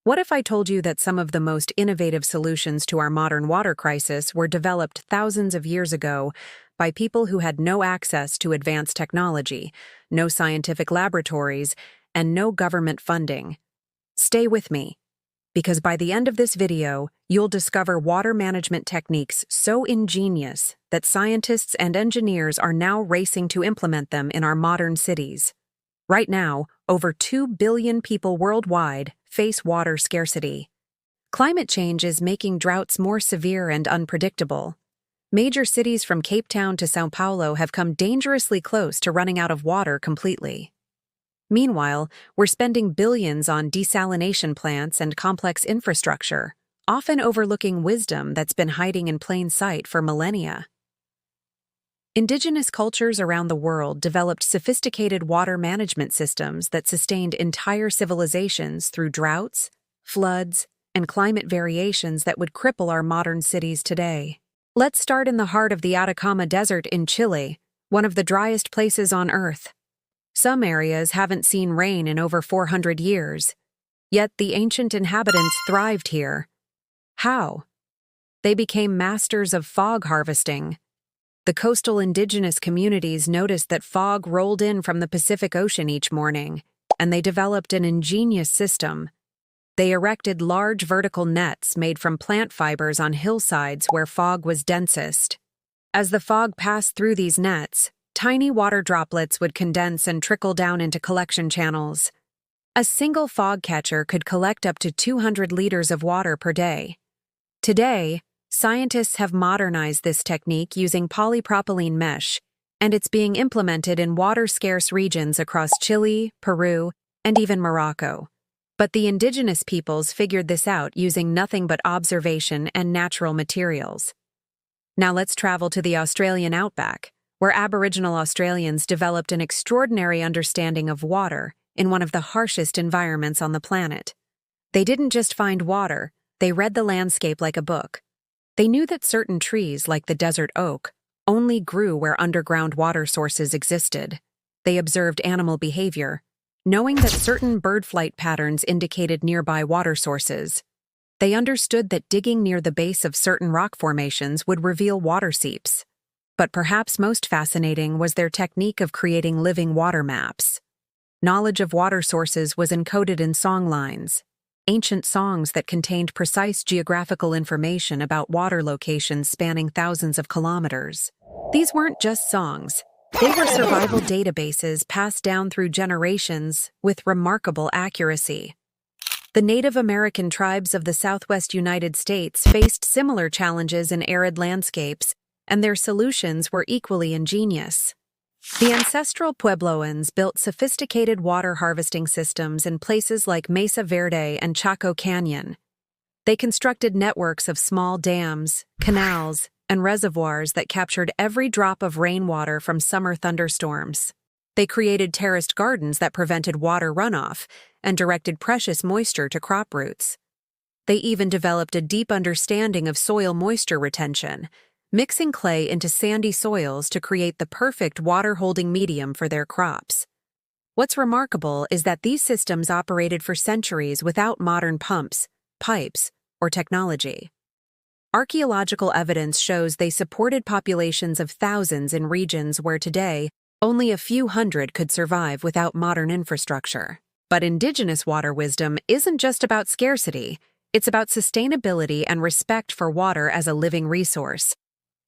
What if I told you that some of the most innovative solutions to our modern water crisis were developed thousands of years ago by people who had no access to advanced technology, no scientific laboratories, and no government funding? Stay with me, because by the end of this video, you'll discover water management techniques so ingenious that scientists and engineers are now racing to implement them in our modern cities. Right now, over 2 billion people worldwide face water scarcity. Climate change is making droughts more severe and unpredictable. Major cities from Cape Town to São Paulo have come dangerously close to running out of water completely. Meanwhile, we're spending billions on desalination plants and complex infrastructure, often overlooking wisdom that's been hiding in plain sight for millennia. Indigenous cultures around the world developed sophisticated water management systems that sustained entire civilizations through droughts, floods, and climate variations that would cripple our modern cities today. Let's start in the heart of the Atacama Desert in Chile, one of the driest places on Earth. Some areas haven't seen rain in over 400 years, yet the ancient inhabitants thrived here. How? They became masters of fog harvesting. The coastal indigenous communities noticed that fog rolled in from the Pacific Ocean each morning, and they developed an ingenious system. They erected large vertical nets made from plant fibers on hillsides where fog was densest. As the fog passed through these nets, tiny water droplets would condense and trickle down into collection channels. A single fog catcher could collect up to 200 liters of water per day. Today, scientists have modernized this technique using polypropylene mesh, and it's being implemented in water-scarce regions across Chile, Peru, and even Morocco. But the indigenous peoples figured this out using nothing but observation and natural materials. Now let's travel to the Australian outback, where Aboriginal Australians developed an extraordinary understanding of water in one of the harshest environments on the planet. They didn't just find water, they read the landscape like a book. They knew that certain trees, like the desert oak, only grew where underground water sources existed. They observed animal behavior, knowing that certain bird flight patterns indicated nearby water sources. They understood that digging near the base of certain rock formations would reveal water seeps. But perhaps most fascinating was their technique of creating living water maps. Knowledge of water sources was encoded in songlines, ancient songs that contained precise geographical information about water locations spanning thousands of kilometers. These weren't just songs. They were survival databases passed down through generations with remarkable accuracy. The Native American tribes of the Southwest United States faced similar challenges in arid landscapes, and their solutions were equally ingenious. The ancestral Puebloans built sophisticated water harvesting systems in places like Mesa Verde and Chaco Canyon. They constructed networks of small dams, canals, and reservoirs that captured every drop of rainwater from summer thunderstorms. They created terraced gardens that prevented water runoff and directed precious moisture to crop roots. They even developed a deep understanding of soil moisture retention, mixing clay into sandy soils to create the perfect water-holding medium for their crops. What's remarkable is that these systems operated for centuries without modern pumps, pipes, or technology. Archaeological evidence shows they supported populations of thousands in regions where today only a few hundred could survive without modern infrastructure. But indigenous water wisdom isn't just about scarcity, it's about sustainability and respect for water as a living resource.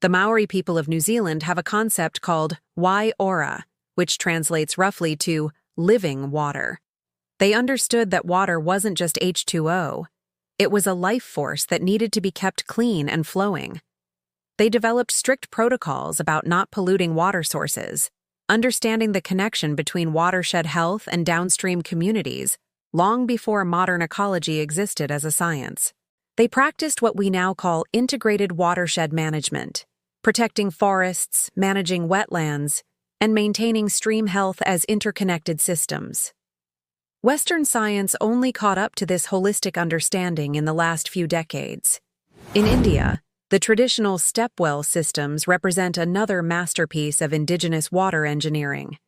The Maori people of New Zealand have a concept called wai-ora, which translates roughly to living water. They understood that water wasn't just H2O. It was a life force that needed to be kept clean and flowing. They developed strict protocols about not polluting water sources, understanding the connection between watershed health and downstream communities long before modern ecology existed as a science. They practiced what we now call integrated watershed management, protecting forests, managing wetlands, and maintaining stream health as interconnected systems. Western science only caught up to this holistic understanding in the last few decades. In India, the traditional stepwell systems represent another masterpiece of indigenous water engineering.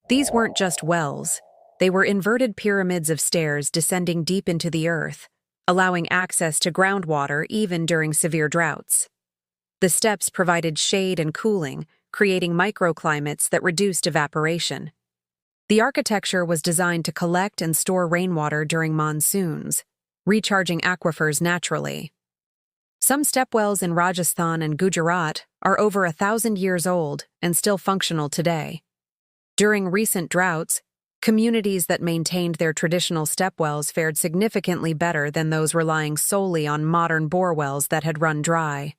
These weren't just wells. They were inverted pyramids of stairs descending deep into the earth, allowing access to groundwater even during severe droughts. The steps provided shade and cooling, creating microclimates that reduced evaporation. The architecture was designed to collect and store rainwater during monsoons, recharging aquifers naturally. Some stepwells in Rajasthan and Gujarat are over 1,000 years old and still functional today. During recent droughts, communities that maintained their traditional stepwells fared significantly better than those relying solely on modern borewells that had run dry.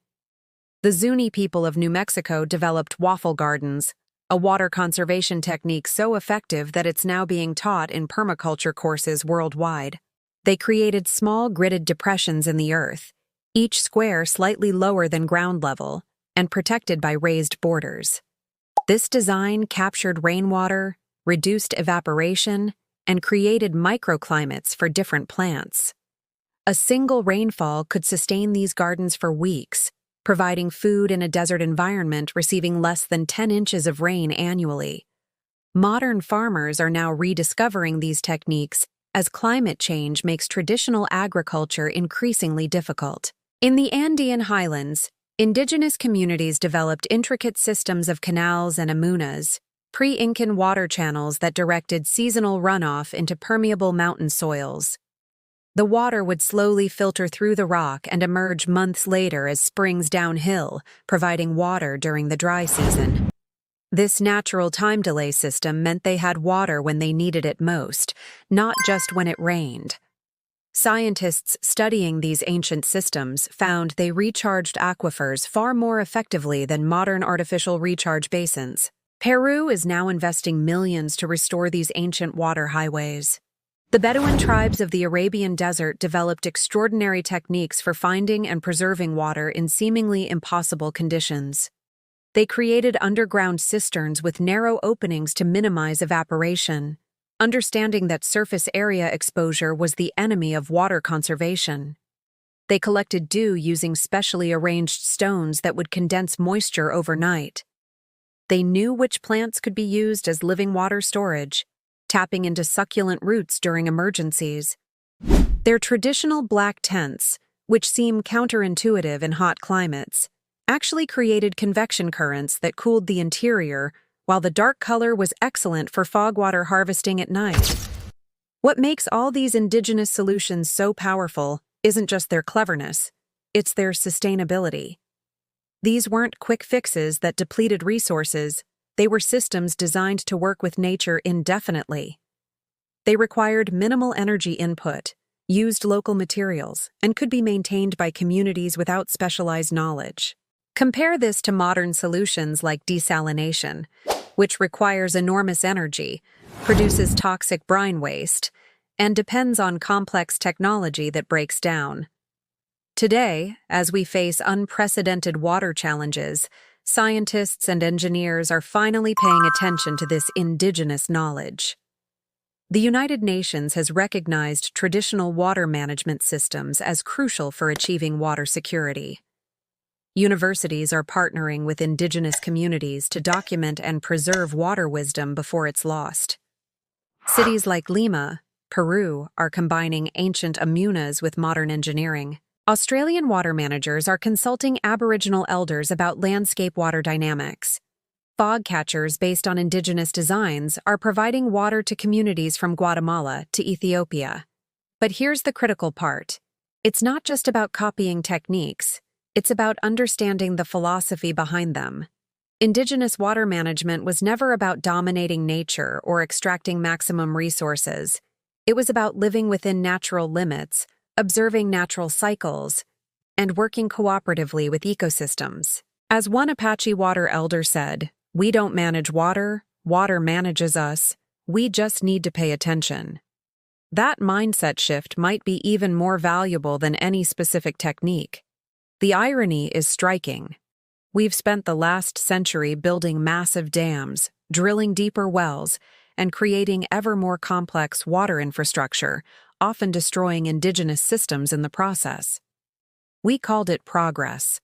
The Zuni people of New Mexico developed waffle gardens, a water conservation technique so effective that it's now being taught in permaculture courses worldwide. They created small gridded depressions in the earth, each square slightly lower than ground level and protected by raised borders. This design captured rainwater, reduced evaporation, and created microclimates for different plants. A single rainfall could sustain these gardens for weeks, providing food in a desert environment receiving less than 10 inches of rain annually. Modern farmers are now rediscovering these techniques as climate change makes traditional agriculture increasingly difficult. In the Andean highlands, indigenous communities developed intricate systems of canals and amunas, pre-Incan water channels that directed seasonal runoff into permeable mountain soils. The water would slowly filter through the rock and emerge months later as springs downhill, providing water during the dry season. This natural time delay system meant they had water when they needed it most, not just when it rained. Scientists studying these ancient systems found they recharged aquifers far more effectively than modern artificial recharge basins. Peru is now investing millions to restore these ancient water highways. The Bedouin tribes of the Arabian Desert developed extraordinary techniques for finding and preserving water in seemingly impossible conditions. They created underground cisterns with narrow openings to minimize evaporation, understanding that surface area exposure was the enemy of water conservation. They collected dew using specially arranged stones that would condense moisture overnight. They knew which plants could be used as living water storage, tapping into succulent roots during emergencies. Their traditional black tents, which seem counterintuitive in hot climates, actually created convection currents that cooled the interior, while the dark color was excellent for fog water harvesting at night. What makes all these indigenous solutions so powerful isn't just their cleverness, it's their sustainability. These weren't quick fixes that depleted resources. They were systems designed to work with nature indefinitely. They required minimal energy input, used local materials, and could be maintained by communities without specialized knowledge. Compare this to modern solutions like desalination, which requires enormous energy, produces toxic brine waste, and depends on complex technology that breaks down. Today, as we face unprecedented water challenges, scientists and engineers are finally paying attention to this indigenous knowledge. The United Nations has recognized traditional water management systems as crucial for achieving water security. Universities are partnering with indigenous communities to document and preserve water wisdom before it's lost. Cities like Lima, Peru, are combining ancient amunas with modern engineering. Australian water managers are consulting Aboriginal elders about landscape water dynamics. Fog catchers based on indigenous designs are providing water to communities from Guatemala to Ethiopia. But here's the critical part. It's not just about copying techniques, it's about understanding the philosophy behind them. Indigenous water management was never about dominating nature or extracting maximum resources. It was about living within natural limits, observing natural cycles, and working cooperatively with ecosystems. As one Apache water elder said, "We don't manage water, water manages us, we just need to pay attention." That mindset shift might be even more valuable than any specific technique. The irony is striking. We've spent the last century building massive dams, drilling deeper wells, and creating ever more complex water infrastructure, often destroying indigenous systems in the process. We called it progress.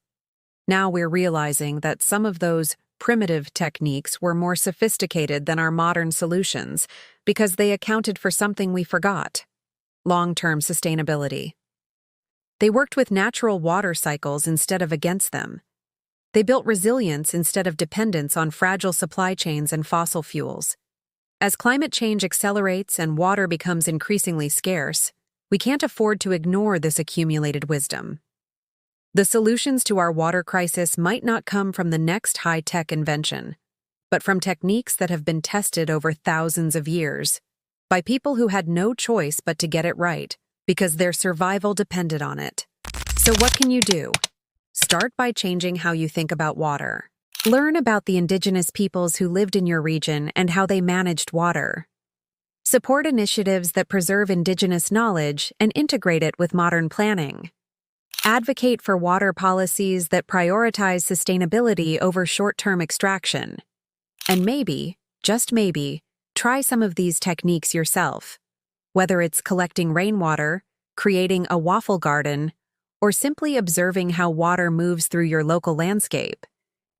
Now we're realizing that some of those primitive techniques were more sophisticated than our modern solutions because they accounted for something we forgot: long-term sustainability. They worked with natural water cycles instead of against them. They built resilience instead of dependence on fragile supply chains and fossil fuels. As climate change accelerates and water becomes increasingly scarce, we can't afford to ignore this accumulated wisdom. The solutions to our water crisis might not come from the next high-tech invention, but from techniques that have been tested over thousands of years, by people who had no choice but to get it right, because their survival depended on it. So what can you do? Start by changing how you think about water. Learn about the indigenous peoples who lived in your region and how they managed water. Support initiatives that preserve indigenous knowledge and integrate it with modern planning. Advocate for water policies that prioritize sustainability over short-term extraction. And maybe, just maybe, try some of these techniques yourself. Whether it's collecting rainwater, creating a waffle garden, or simply observing how water moves through your local landscape,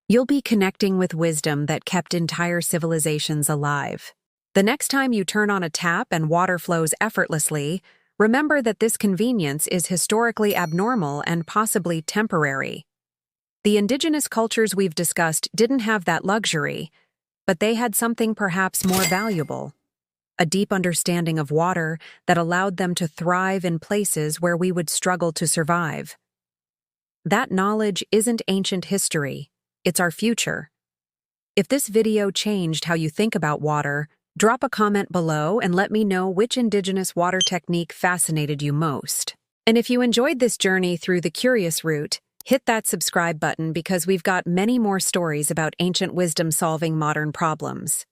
you'll be connecting with wisdom that kept entire civilizations alive. The next time you turn on a tap and water flows effortlessly, remember that this convenience is historically abnormal and possibly temporary. The indigenous cultures we've discussed didn't have that luxury, but they had something perhaps more valuable: a deep understanding of water that allowed them to thrive in places where we would struggle to survive. That knowledge isn't ancient history, it's our future. If this video changed how you think about water, drop a comment below and let me know which indigenous water technique fascinated you most. And if you enjoyed this journey through the curious route, hit that subscribe button because we've got many more stories about ancient wisdom solving modern problems.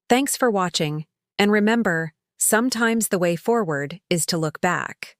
Thanks for watching, and remember, sometimes the way forward is to look back.